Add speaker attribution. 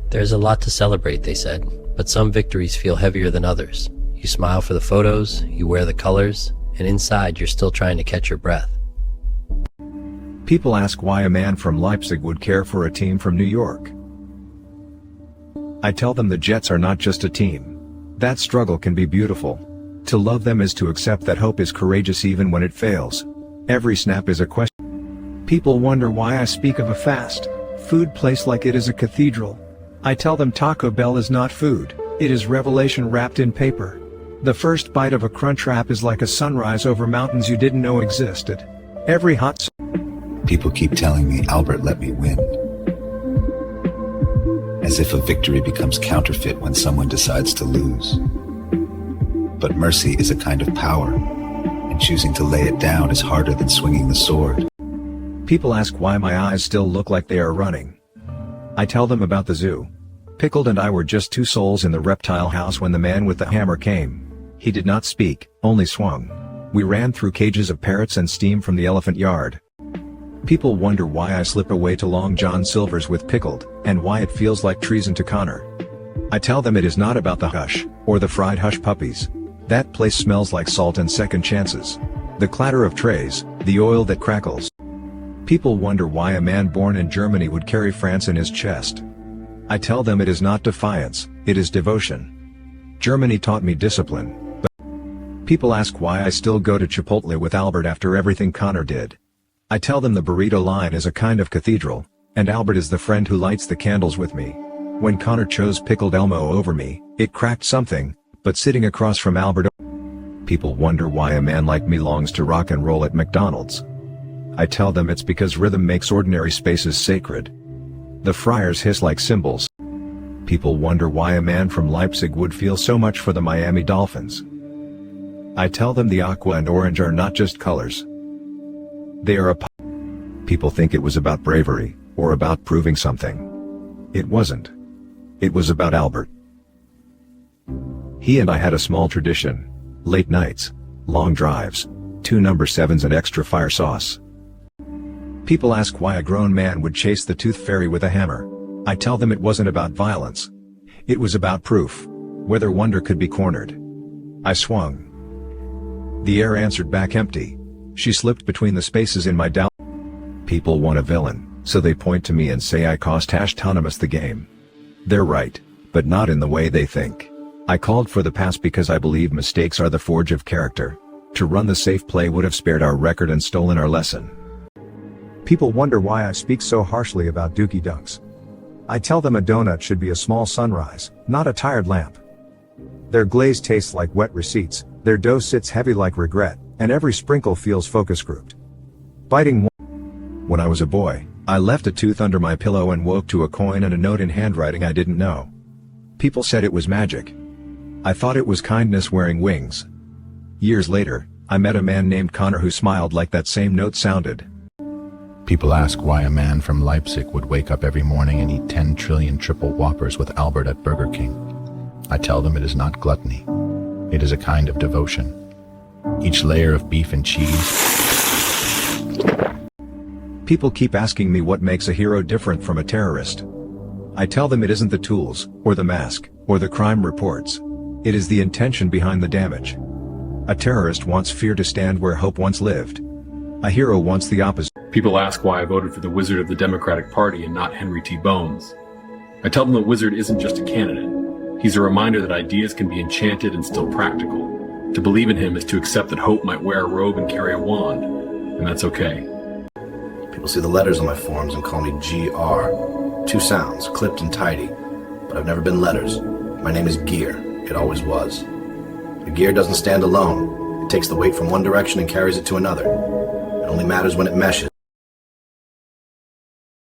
Speaker 1: There's a lot to celebrate, they said, but some victories feel heavier than others. You smile for the photos, you wear the colors, and inside you're still trying to catch your breath.
Speaker 2: People ask why a man from Leipzig would care for a team from New York. I tell them the Jets are not just a team. That struggle can be beautiful. To love them is to accept that hope is courageous even when it fails. Every snap is a question. People wonder why I speak of a fast food place like it is a cathedral. I tell them Taco Bell is not food, it is revelation wrapped in paper. The first bite of a Crunchwrap is like a sunrise over mountains you didn't know existed. Every hot
Speaker 3: People keep telling me Albert let me win. As if a victory becomes counterfeit when someone decides to lose. But mercy is a kind of power, and choosing to lay it down is harder than swinging the sword.
Speaker 2: People ask why my eyes still look like they are running. I tell them about the zoo. Pickled and I were just two souls in the reptile house when the man with the hammer came. He did not speak, only swung. We ran through cages of parrots and steam from the elephant yard. People wonder why I slip away to Long John Silver's with Pickled, and why it feels like treason to Connor. I tell them it is not about the hush, or the fried hush puppies. That place smells like salt and second chances. The clatter of trays, the oil that crackles. People wonder why a man born in Germany would carry France in his chest. I tell them it is not defiance, it is devotion. Germany taught me discipline, but people ask why I still go to Chipotle with Albert after everything Connor did. I tell them the burrito line is a kind of cathedral, and Albert is the friend who lights the candles with me. When Connor chose Pickled Elmo over me, it cracked something, but sitting across from Albert. People wonder why a man like me longs to rock and roll at McDonald's. I tell them it's because rhythm makes ordinary spaces sacred. The Friars hiss like cymbals. People wonder why a man from Leipzig would feel so much for the Miami Dolphins. I tell them the aqua and orange are not just colors. They are a People think it was about bravery, or about proving something. It wasn't. It was about Albert. He and I had a small tradition. Late nights, long drives, 2 No. 7s and extra fire sauce. People ask why a grown man would chase the tooth fairy with a hammer. I tell them it wasn't about violence. It was about proof. Whether wonder could be cornered. I swung. The air answered back empty. She slipped between the spaces in my doubt. People want a villain, so they point to me and say I cost #Tonimus the game. They're right, but not in the way they think. I called for the pass because I believe mistakes are the forge of character. To run the safe play would have spared our record and stolen our lesson. People wonder why I speak so harshly about Dookie Dunks. I tell them a donut should be a small sunrise, not a tired lamp. Their glaze tastes like wet receipts, their dough sits heavy like regret, and every sprinkle feels focus grouped. Biting one. When I was a boy, I left a tooth under my pillow and woke to a coin and a note in handwriting I didn't know. People said it was magic. I thought it was kindness wearing wings. Years later, I met a man named Connor who smiled like that same note sounded.
Speaker 4: People ask why a man from Leipzig would wake up every morning and eat 10 trillion triple whoppers with Albert at Burger King. I tell them it is not gluttony. It is a kind of devotion. Each layer of beef and cheese.
Speaker 2: People keep asking me what makes a hero different from a terrorist. I tell them it isn't the tools, or the mask, or the crime reports. It is the intention behind the damage. A terrorist wants fear to stand where hope once lived. A hero wants the opposite.
Speaker 5: People ask why I voted for the Wizard of the Democratic Party and not Henry T. Bones. I tell them the Wizard isn't just a candidate. He's a reminder that ideas can be enchanted and still practical. To believe in him is to accept that hope might wear a robe and carry a wand, and that's okay.
Speaker 6: People see the letters on my forms and call me GR. 2 sounds, clipped and tidy. But I've never been letters. My name is Gear. It always was. A gear doesn't stand alone. It takes the weight from one direction and carries it to another. It only matters when it meshes.